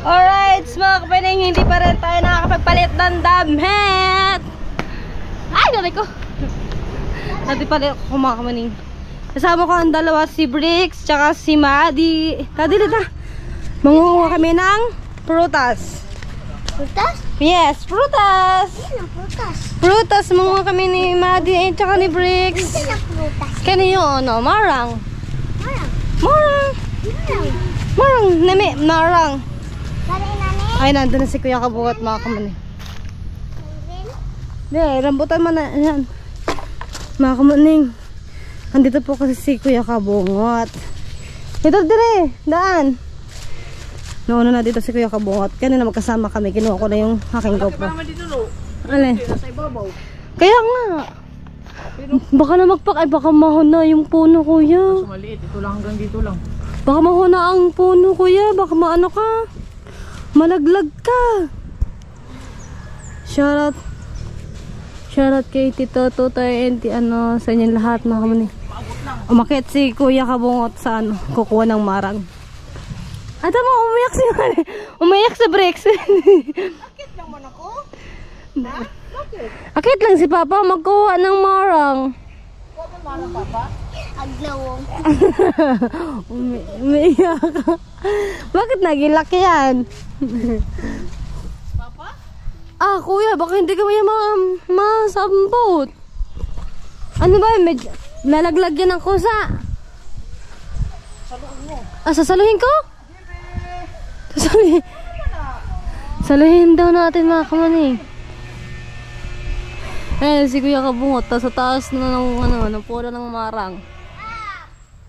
Alright, mga kapining, hindi pa rin tayo nakakapagpalit ng damit. Ay, dali ko. Dati pala ako mga kapining. Kasama ko ang dalawa, si Bricks, tsaka si Maddie. Kadilita. Mangunguha kami ng prutas. Prutas? Yes, prutas. Ano prutas? Prutas, mangunguha kami ni Maddie, tsaka ni Bricks. Ano prutas? Kanino, ano, marang. Marang. Marang. Marang. Marang, nami, marang. Bali nani? Ay, nandun na si Kuya Kabugat, mga kapining. Hindi, rambutan mo na. Ayan. Mga kapining. Andito po kasi si Kuya Kabungot. Ito dire, daan. Nauna na dito si Kuya Kabungot. Kanina magkasama kami. Kinuha ko na yung aking GoPro. Alin? Kaya nga. Baka na ay baka mahuna yung puno, Kuya. Mas maliit, ito lang hanggang dito lang. Baka mahuna ang puno, Kuya. Baka maano ka. Malaglag ka. Shoutout kay Tito Tutoy and ano sa inyong lahat, mga kamuning. Umakit si Kuya Kabungot sa ano, kukuha ng marang. Ata mo, umiyak si Mane. Umiyak sa Bricks. Bakit lang man ako? Ha? Bakit? Akit lang si Papa magkuha ng marang. Kuha mo marang, Papa? Aglawong. Umiyak ka. Bakit nagilak yan? Papa? Ah, Kuya, baka hindi ka masambot. Ano ba, medyo nalaglag yan ng kusa. Saluhin mo. Ah, sasaluhin ko? Sasaluhin. Saluhin daw natin, mga kamaning. Eh, si Kuya Kabungot, sa taas na ng, ano, ng puno ng marang.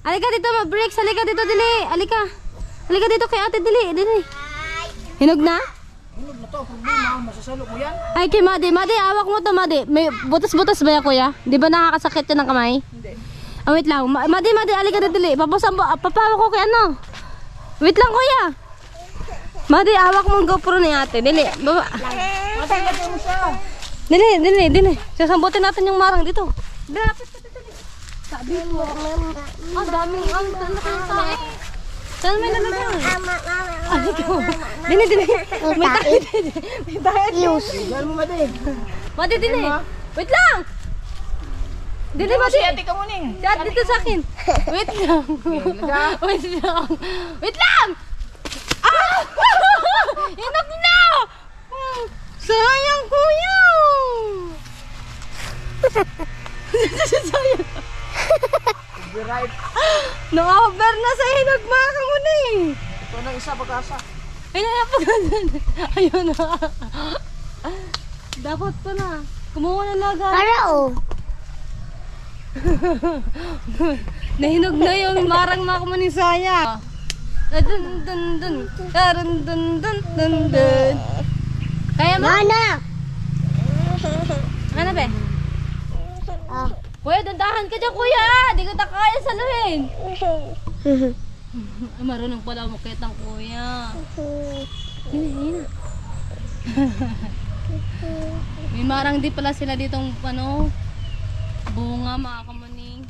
Alika dito, ma-Bricks. Alika dito, dili. Alika. Alika dito kay ate, dili. Dili. Hinog na? Hinog na to, problema, masasalo mo yan? Ay, kay Madi. Madi, awak mo to, Madi. May butas-butas ba yan, Kuya? Di ba nakakasakit yan ng kamay? Hindi. Ah, wait lang. Madi, alika dito, dili. Papawak ko kay ano. Wait lang, Kuya. Madi, awak mo ang GoPro ni ate. Dili. Baba. Masagot mo siya. Dili. Sasambutin natin yung marang dito. Dili, lapit ka dito. Sabi mo. Ah, daming ang nakakain. Saan may nalagay? Dili. May tayo. May tayo. Diyan mo, Madi. Madi, dili. Wait lang. Dili, Madi. Si ate ka muning. Si ate dito sa akin. Wait lang. Wait lang. Ah! Inog na! Sayang, Kuya! Sayang. Copyright. Na-over na sa hinog, mga kamuning. Ito na isa pag-asa. Ay, napagandaan. Ayun na. Dapat pa na. Kumuha na laga. Para oh. Nahinog na yung marang, mga kamuning, sayang. Dun. Kaya mo? Mana? Ano ba? Ah. Kuya, dandahan ka dyan, Kuya. Di ko na kaya saluhin. Marunong pala mukit ang Kuya. Hina. May marang di pala sila ditong ano, bunga, mga kamaning.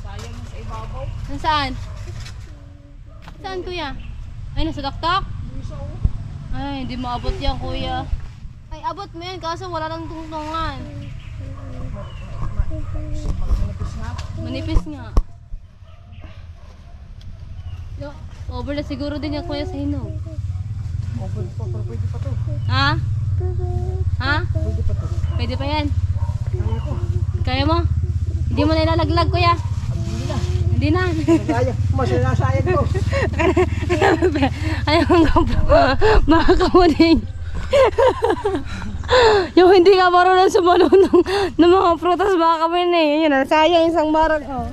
Sayang sa ibabaw. Nasaan? Saan, Kuya? Ay, nasa daktak? Ay, hindi maabot yan, Kuya. Ay, abot mo yan kaso wala lang tungtungan. Manipis nga. Yo, over na siguro din yan, Kuya, sa hinog. Over pa, pero pwede pa to. Ha? Ha? Pwede pa to. Pwede pa yan? Kaya ko. Kaya mo? Hindi mo na ilalaglag, Kuya? Hindi na. Sayang, masasayang ko. Ayaw ang GoPro. Mga kamuning. Yung hindi ka marunong sumalo ng mga prutas, mga kamuning. Yun na, sayang isang marang. Oh.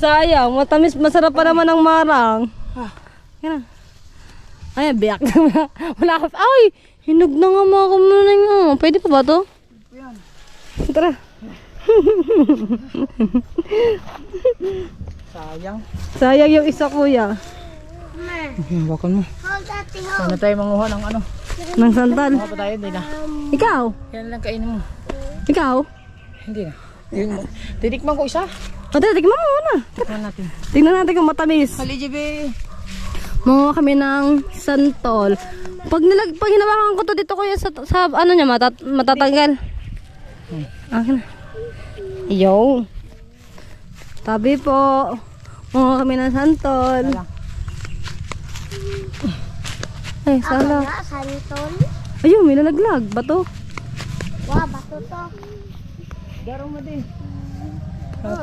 Sayang, matamis, masarap pa naman ang marang. Yan na. Ay, biyak na. Wala ka. Ay, hinog na nga, mga kamuning. Pwede pa ba to? Yan. Tara. Sayang yung isa, Kuya. Bakal mo. Sana tayo manguha ng ano. Ng santal. Mga pa tayo, hindi na. Ikaw? Yan lang kainin mo. Ikaw? Hindi na. Yun mo. Tinikman ko isa. O, tikman mo muna. Tikman natin. Tingnan natin kung matamis. Hali, JB. Manguha kami ng santol. Pag hinawakan ko to dito kuya sa ano niya matatanggal. Akin na. Yo. Tabi po. Manguha kami ng santol. Ay, sala. Santol. Ayun, may nalaglag. Bato. Wow, bato to. Daro mo din.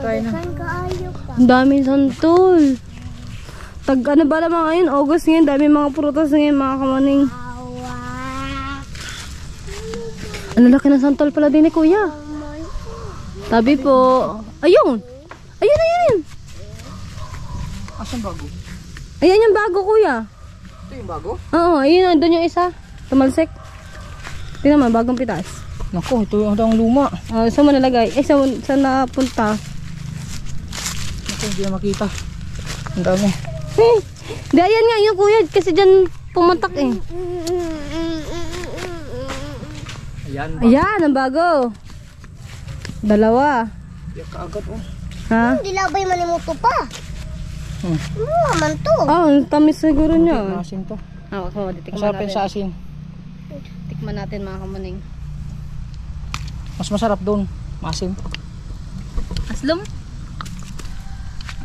Try na. Saan ka ayaw pa? Ang daming santol. Tag ano ba naman ngayon? August ngayon. Dami mga prutas ngayon mga kamaning. Awa. Ang laki ng santol pala din ni kuya. Tabi po. Ayun. Ayun, ayun. Asan bago? Ayan yung bago kuya. Ito yung bago? Oo, ayun. Doon yung isa. Tumalsik. Tingnan mo, bagong pitas. Naku, ito yung luma. Saan mo nalagay? Saan napunta? Naku, hindi na makita. Ang dami. Di, ayan nga yung kuya. Kasi dyan pumatak eh. Ayan. Ayan, ang bago. Dalawa. Iyak ka agad oh. Ha? Hindi labay manimuto pa. Ano naman to? Oh, ang tamis siguro niya. Asin to. Tikman Masarap yun natin. sa asin. Tikman natin mga kamaning. Mas masarap doon. Masin. Aslom?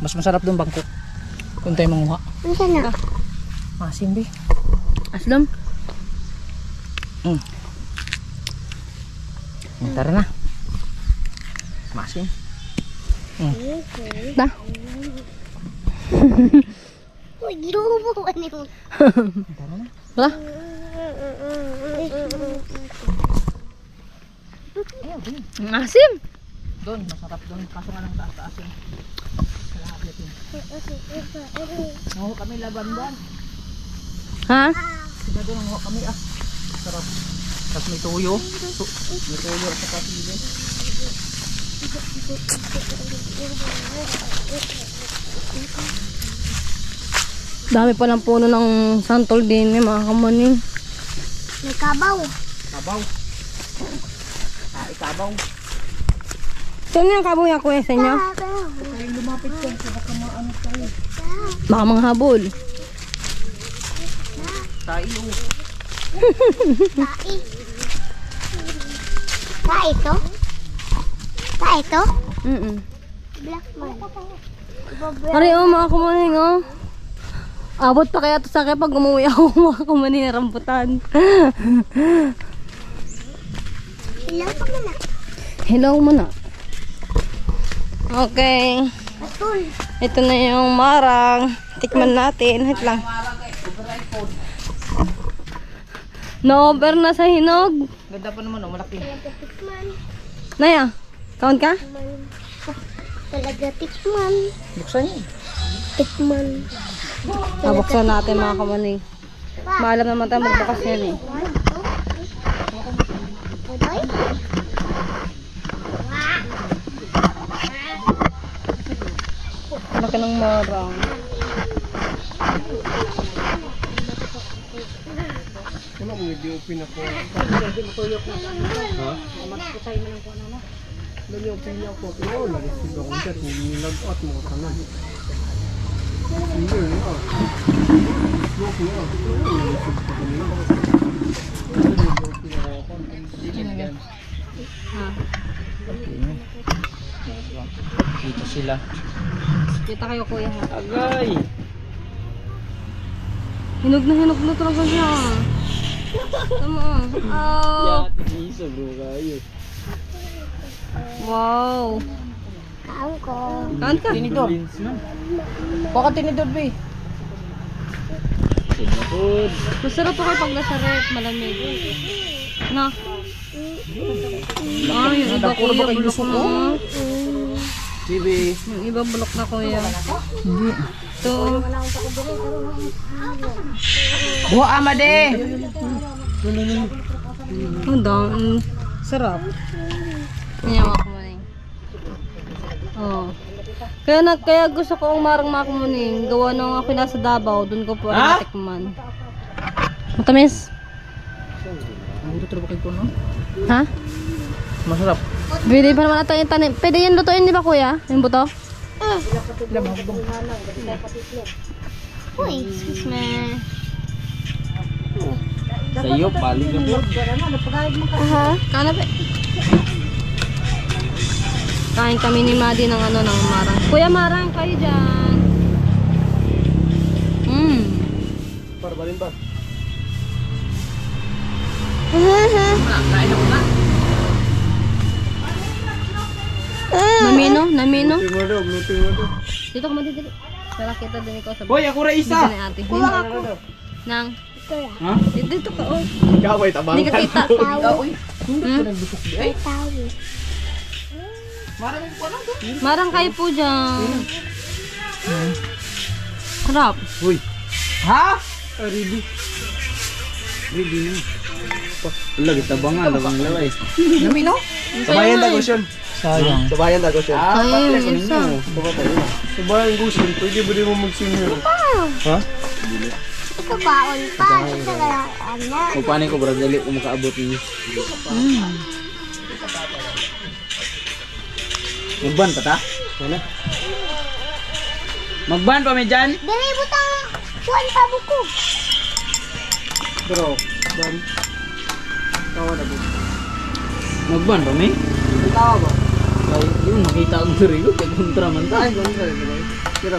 Mas masarap doon bangkok. Kung tayo manguha. Ano na? Masin be. Aslom? Tara na. Masin. Da? Uy, ginubo ka niyo. Tara na. Wala? Ang asim! Doon, masarap doon. Kaso nga lang taas asin. Nanguha kami laban-ban. Ha? Sila doon nanguha kami Sarap. Tapos may tuyo. May tuyo at saka sili. Dami pa ng puno ng santol din eh, mga kamaning. May kabaw. Kabaw. Ikabaw. Saan yung kabong yan kuya sa inyo? Yung lumapit ko. Baka maano tayo. Baka mga habol. Tayo. Tai. Tai ito? Tai ito? Black man. Ari oh mga kamaning oh. Abot pa kaya ito sa akin pag umuwi ako mga kamaning na rambutan. Hello pa muna. Hello muna. Okay. Atul. Ito na yung marang. Tikman natin. Wait lang. No-over na sa hinog. Ganda pa naman malaki. Tikman. Naya, count ka? Talaga tikman. Buksan niyo. Tikman. Nabuksan natin mga kamaning. Maalam naman tayo magbukas yan eh. Uday? Laki ng marang. Ano kung hindi upin ako? Ha? Matkutay mo lang ko ano na. Lagi upin niya ako. Oo, lagi sila kong dyan. Nilagot mo ka na. Sige nga. Loki nga. Dito sila. Kita kayo kuya ha. Agay! Hinog na talaga siya. Tama. Oh. Isa bro kayo. Wow. Kaan ko. Kaan ka? Tinidor. Baka tinidor ba eh. Tinidor. Masarap po kayo pag nasa rep, malamig. Na. Ah, yung iba Puro ba kuya, kayo bulok gusto na. ko? Bibi. Yung iba bulok na kuya. Hindi. Ito. Buha amade! Ang dami. Sarap. Yan mga kumuning. Oh. Kaya gusto ko ang marang mga kumuning. Gawa nung ako nasa Davao, dun ko po natikman. Matamis? Ang gusto ba kayo ko no? Ha? Masarap. Pwede pa naman ito yung tanim. Pwede yan lutuin, di ba kuya? Yung buto? Uy, excuse me. Sa'yo, paling ka po. Aha. Kana ba? Kain kami ni Madi ng ano, ng marang. Kuya Marang, kayo dyan. Par, balin ba? Namino? Namino? Luting mo daw, luting mo daw. Dito ka Madi, dito. Para kita din ikaw sa Hoy, ako ra Dito isa. ni ate. Kulang ako. Nang. Ito yan. Ha? Dito ka, oh. Ikaw ay tabang. Hindi ka kita. Uy. May tawid. Maraming po lang to. Marang kayo po dyan. Sarap. Uy. Ha? Ready. Ready na. Wala, kita ba nga? Labang laway. Namino? Sabayan dagos yun. Sayang. Sabayan dagos yun. Ah, Ay, patay ko yung isa. ninyo. Sabayan gusin, pwede ba di mo mag-senior? Ha? Ito kaon pa. Ito kaya ano. Kung paano ko, bro, dali ko makaabot ninyo. Magban pa ta? Ano? Magban pa may dyan? Dali butang. Kuhan pa buko. Pero, dan. Tawa na ba? Magban pa may? Ang tawa ba? Ay, yung makita ang sarili, kaya kontra man ta. Ay, gano'n rin ba? Pero,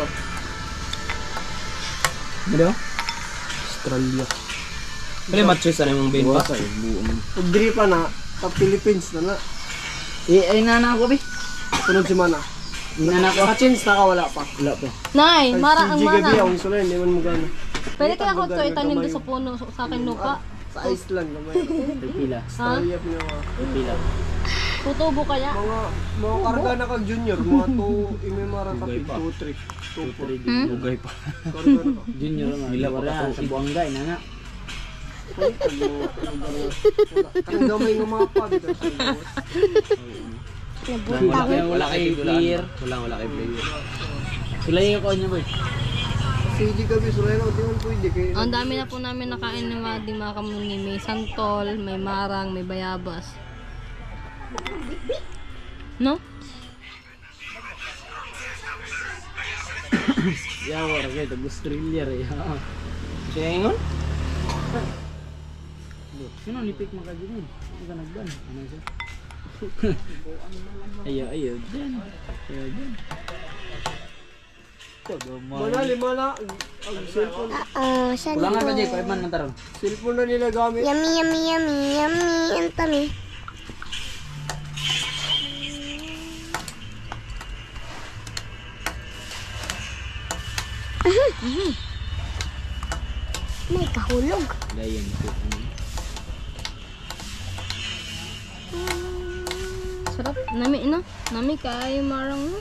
Ano? Australia. Pwede matches na yung main pa. Pag diri pa na, sa Philippines na na. Ay, nana ako, be. Sunod si Mana. Nana ko. Naka-change na ka, wala pa. Wala pa. Nay, Marang ang Si Gabi, Marang. ang sulay, hindi man mo gano'n. Pwede kaya ako ito itanim doon sa puno sa akin lupa. Sa Iceland naman. Pila. Ha? Australia pa nga. Pila. Tutubo kaya? Mga karga na kag junior, mga 2, imemara kapit, 2, 3. 2, 4. Bugay pa. Karga na ka. Junior nga. Gila pa sa Buangay, nana. Ang gamay ng mapa dito sa iyo. Wala kay player. Wala kay player. Sila yung ako niya, boy. Sige Gabi, sulay na, di man pwede kayo. Ang dami na po namin nakain ng mga di mga kamuni. May santol, may marang, may bayabas. No? Yawa ra kay tag Australia ra. Siya ingon? Sino ni pick makaginin? Ano ka nagban? Ano siya? Ayo, dyan. Ayo, dyan. Manali, mana, ang cellphone. Saan Kulangan ito? pa dyan, kaya man mantarong. Cellphone na nila gamit. Yummy, yummy, yummy, yummy. Ang tami. May kahulog. Dayan ito. Sarap. Nami, no? Nami kayo marang, no?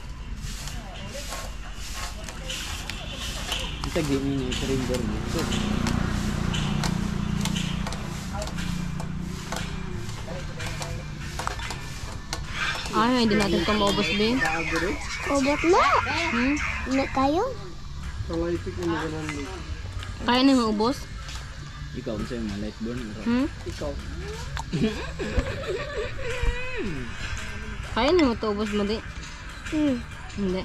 Kita gini niya, surrender mo. Ay, hindi natin ito maubos, be. Ubot na. Hmm? Na kayo. Pangayipik na mga ganun. Kaya na maubos? Ikaw ang sa'yo, malight burn. Hmm? Ikaw. Kaya na mo ito ubos mo, di? Hindi.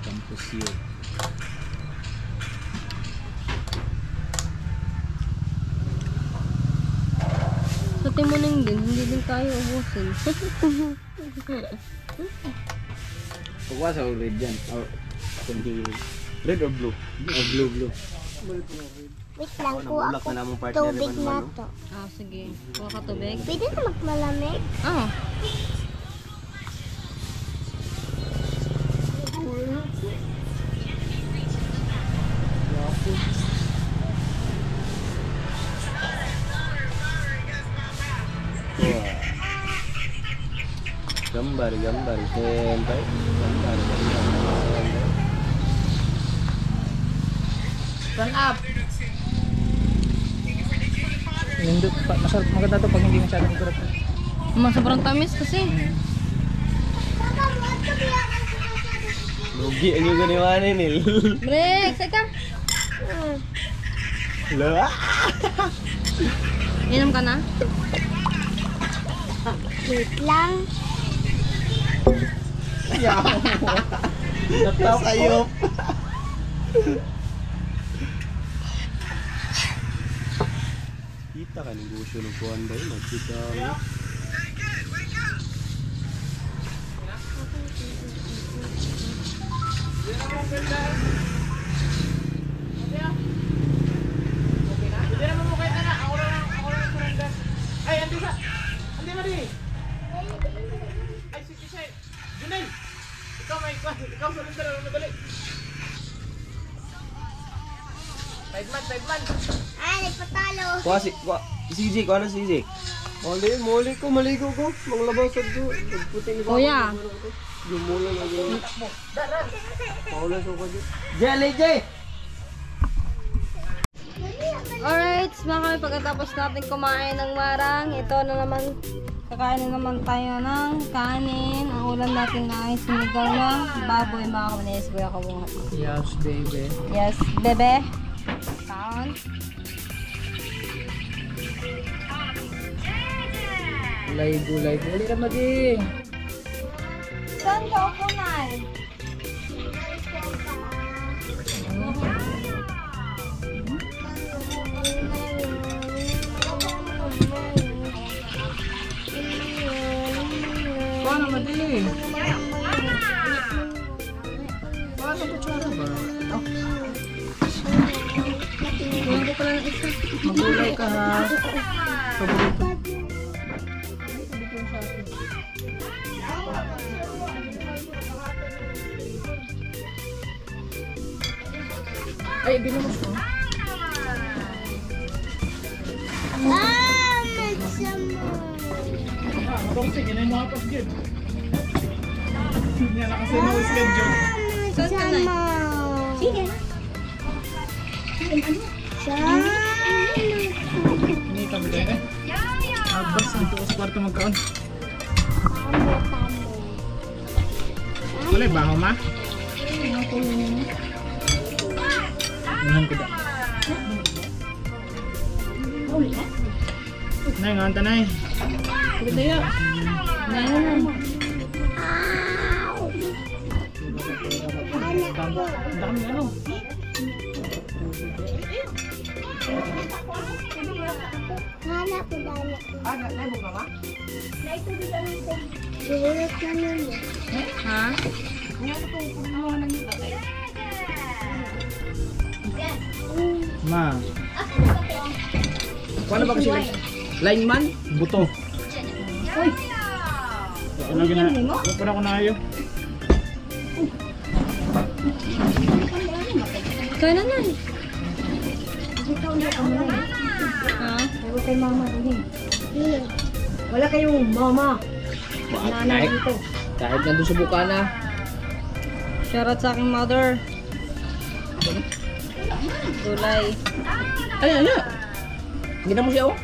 Campus year. Sa timuning din, hindi din tayo ubusin. Pagwa sa red dyan. Or, kundi red or blue? Or blue. Wait lang po ako. Tubig na to. Ah, sige. Kuha ka tubig. Pwede na magmalamig. Ah. Gambar. Sempay. Gambar. Turn up. Nindot, masarap maganda to pag hindi masyadong kurap. Sobrang tamis kasi. Lugi ang yung ganiwanin eh. Break! Seka! Wala. Inom ka na? Wait lang. Sayop. Kita kan negosyo ng kuhan ba yun? Magkita mo. Kuha si CJ, kuha na si CJ. Mali ko, maligo ko. Manglabas sa do. Puting ko. Kuya. Jumula na yun. Paulas ko dyan. JLJ! Alright, mga kami, pagkatapos natin kumain ng marang, ito na naman, kakain na naman tayo ng kanin. Ang ulam natin ay sinigang na baboy, mga kamanis, Kuya Kabungot. Yes, baby. Yes, bebe. Kaon. Gulay-gulay. Uli na madi. Saan ka upunan? Paano madi? Paano kutsara ba? Hindi ko lang isa. Magulay ka ha. Paborito. Ay, binamos ko. Matong sige na yung mga pasgid. Hindi na kasi mga schedule. Saan ka na? Sige. Hindi kami tayo eh. Agbas, dito ko sa kwarto magkaon. Wala ba ako ma? Unahan ko da. Nay, ngawan ta nay. Pagod tayo. Ang dami ano. Ha? Ma, Kuha na ba kasi lineman? buto. Ano gina? Para ko na ayo. Kaya na nan. Ha? Wala kayong mama. Kahit nandun sa bukana. Shoutout sa aking mother. Gulay. Ay, ano? Gina mo siya oh?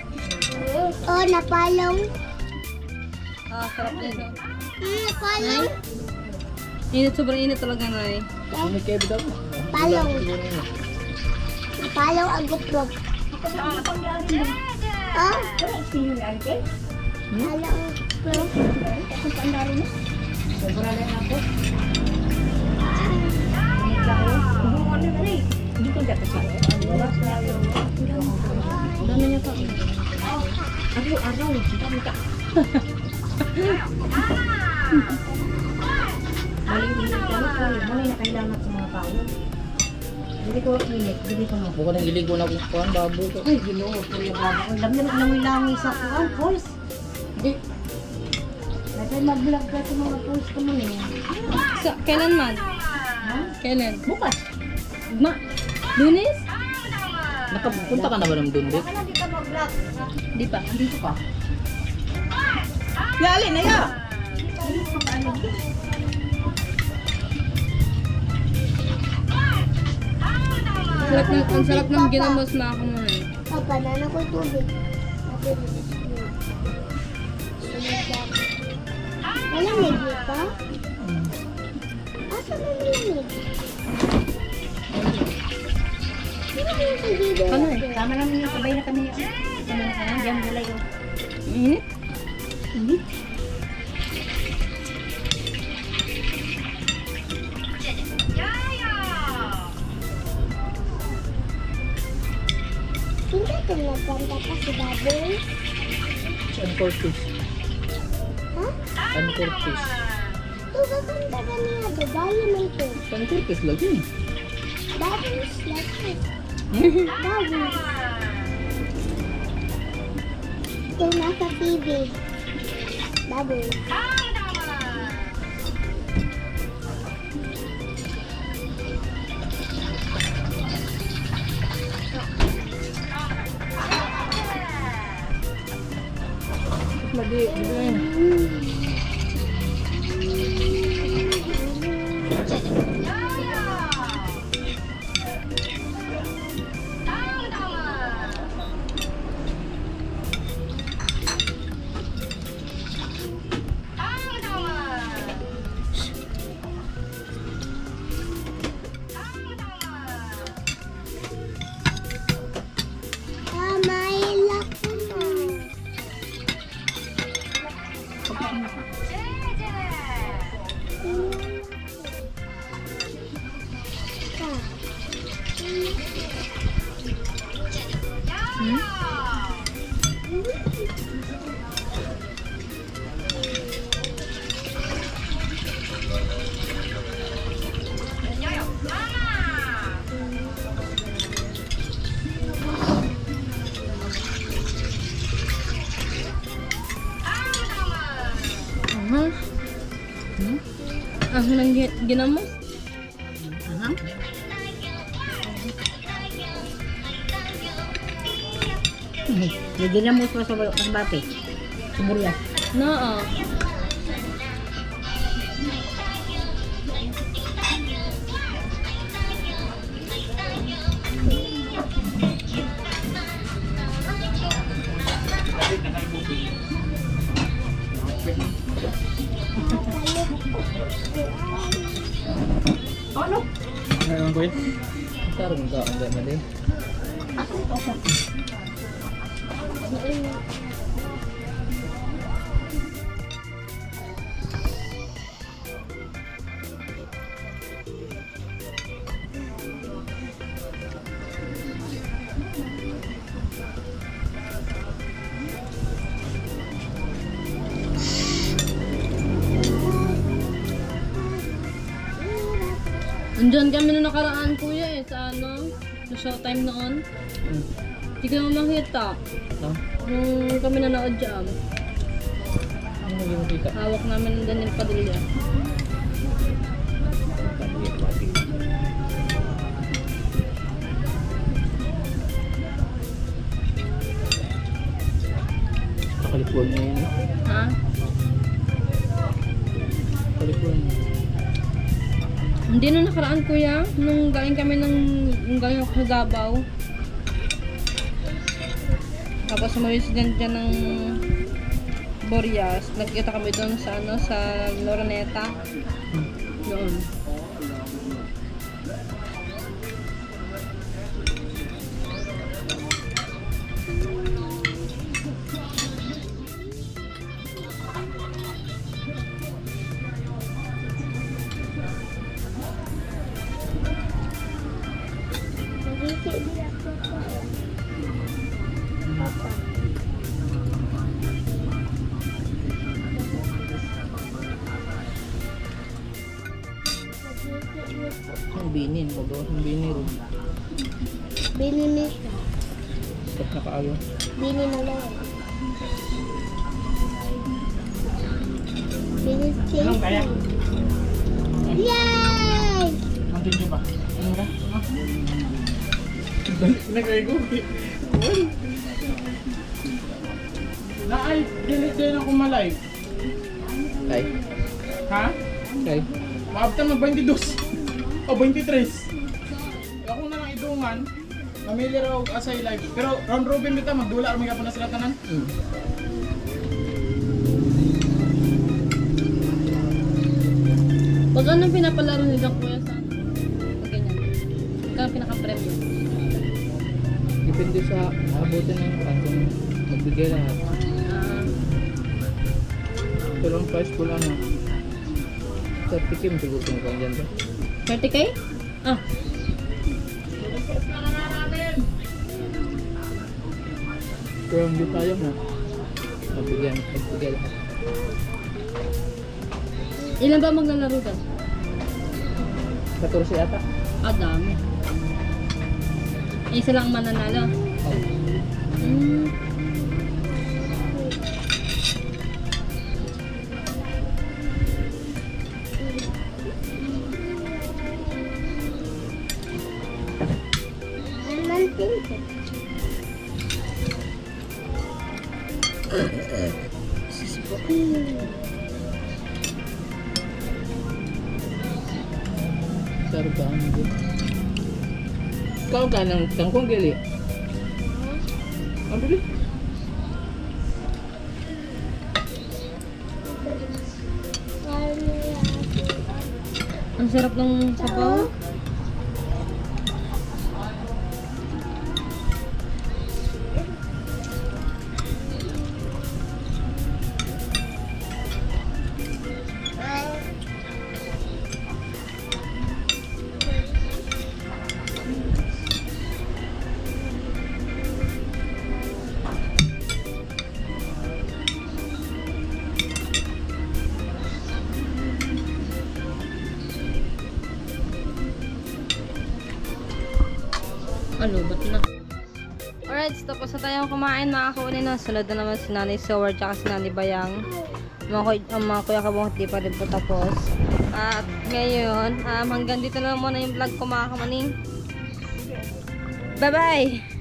Oh, napalong. Ah, sarap din. Napalong. Init, sobrang init talaga na eh. May kayo daw. Palong. Napalong ang guprog. Oh? Palong ang guprog. Bukan ang gilig ko na kukuhan, baboy ko. Uy, ginoo ko yung bago. Ang dami na langoy-langoy sa kuwan, voice. Hindi. Dahil mag-vlog ka sa mga post ko mo eh. Kailan man? Kailan? Bukas. Ma? Lunes? Nakapunta ka na ba ng doon, Dick? Kaya di ka mag-vlog. Di pa. Dito ka. Yali na ya! Ang sarap ng ginamos na ako mo eh. Papa, nana ko tubig. Malamig dito? Asa na malamig? Ano eh? Tama namin yung sabay na kami. Ano na kaya? Diyan gulay yun. Init? Init? Hindi ito nagkanta pa si Baboy. San Cortez. Ha? San Cortez. Ito gaganda ka niya. Babae naman ito. San Cortez lagi. Baboy is like it. Baboy. Ito nasa TV. Baboy. Lagi. May lock na. Nang ginamos? Ginamos pa sa bati. Sumurya. Oo. Ngayon ko yun. Tarong ka. Ang ganda din. Andyan kami nung nakaraan kuya sa sa showtime noon. Hindi ko naman makita. Nung kami nanood dyan. Ano yung kita? Hawak namin ng Daniel Padilla. Sa California yun. Ha? California. Hindi nung nakaraan kuya. Nung galing kami galing ako sa Davao. Tapos sumawis dyan ng Boreas. Nagkita kami doon sa sa Loroneta. Doon. Ang binin. Magawa ng binin rin. Bini na siya. Stop na kaayo. Bini na lang. Bini Anong kaya? Yay! Nantin nyo ba? Ano ka? Nagay ko. Ay, dilit din ako malay. Ay. Ha? Ay. Maabtan mag 22 o 23. Ako na lang idungan. Mamili raw asay live. Pero round robin dito magdula ra magapon na sila tanan. Pag anong pinapalaro nila kuya sa ganyan? Kaya pinaka-premyo. Depende sa abutin ng kung magbigay lahat. Ito lang price ko lang. 30 kim siguro kung kung dyan ba? 30K? Ah. Pero hindi tayo na. Pagbigyan lahat. Ilan ba maglalaro doon? 14 ata. Ah, dami. Isa lang mananalo. Oh. Sarap ba ang din? Kau ka ng kangkong gili? Ang bili? Ang sarap ng sabaw. Ano, ba't na? Alright, tapos na tayong kumain mga kaulin na. Sunod na naman si Nanay Sower at si Nanay Bayang. Mga kuya kabungot di pa rin po tapos. At ngayon, hanggang dito na lang muna yung vlog ko mga kamaning. Bye-bye!